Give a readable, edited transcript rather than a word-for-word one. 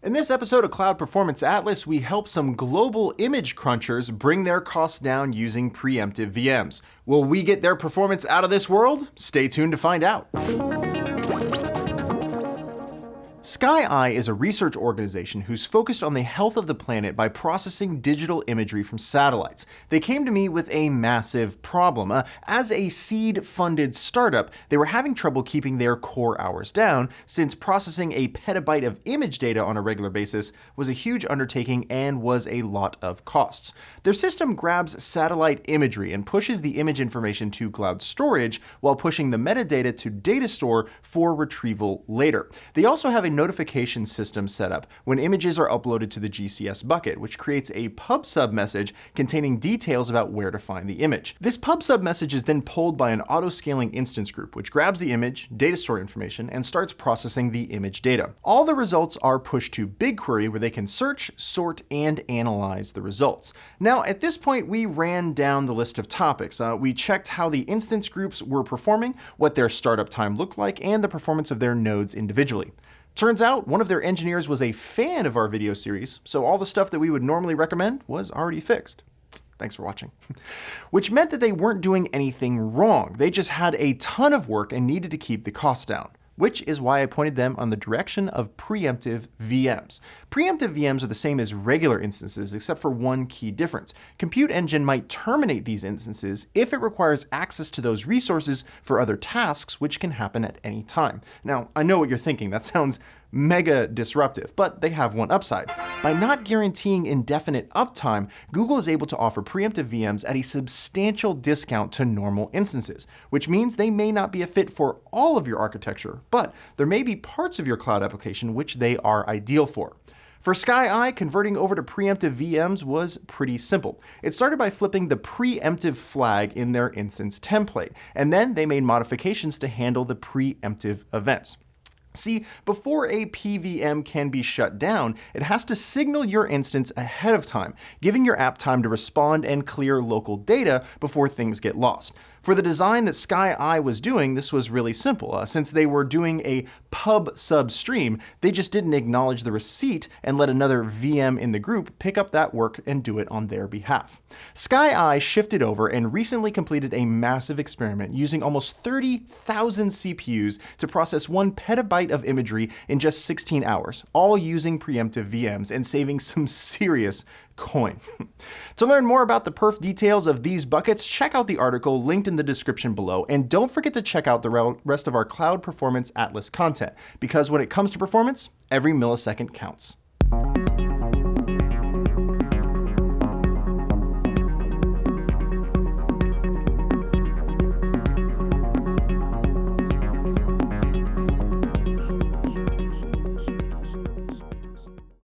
In this episode of Cloud Performance Atlas, we help some global image crunchers bring their costs down using preemptive VMs. Will we get their performance out of this world? Stay tuned to find out. SkyEye is a research organization who's focused on the health of the planet by processing digital imagery from satellites. They came to me with a massive problem. As a seed-funded startup, they were having trouble keeping their core hours down, since processing a petabyte of image data on a regular basis was a huge undertaking and was a lot of costs. Their system grabs satellite imagery and pushes the image information to cloud storage while pushing the metadata to data store for retrieval later. They also have a notification system set up when images are uploaded to the GCS bucket, which creates a pub/sub message containing details about where to find the image. This pub/sub message is then pulled by an auto-scaling instance group, which grabs the image, data store information, and starts processing the image data. All the results are pushed to BigQuery, where they can search, sort, and analyze the results. Now, at this point, we ran down the list of topics. We checked how the instance groups were performing, what their startup time looked like, and the performance of their nodes individually. Turns out one of their engineers was a fan of our video series, so all the stuff that we would normally recommend was already fixed. Thanks for watching. Which meant that they weren't doing anything wrong. They just had a ton of work and needed to keep the costs down, which is why I pointed them on the direction of preemptive VMs. Preemptive VMs are the same as regular instances, except for one key difference. Compute Engine might terminate these instances if it requires access to those resources for other tasks, which can happen at any time. Now, I know what you're thinking. That sounds mega disruptive, but they have one upside. By not guaranteeing indefinite uptime, Google is able to offer preemptive VMs at a substantial discount to normal instances, which means they may not be a fit for all of your architecture, but there may be parts of your cloud application which they are ideal for. For SkyEye, converting over to preemptive VMs was pretty simple. It started by flipping the preemptive flag in their instance template, and then they made modifications to handle the preemptive events. See, before a PVM can be shut down, it has to signal your instance ahead of time, giving your app time to respond and clear local data before things get lost. For the design that SkyEye was doing, this was really simple. Since they were doing a pub/sub stream, they just didn't acknowledge the receipt and let another VM in the group pick up that work and do it on their behalf. SkyEye shifted over and recently completed a massive experiment using almost 30,000 CPUs to process 1 petabyte of imagery in just 16 hours, all using preemptive VMs and saving some serious coin. To learn more about the perf details of these buckets, check out the article linked in the description below, and don't forget to check out the rest of our Cloud Performance Atlas content, because when it comes to performance, every millisecond counts.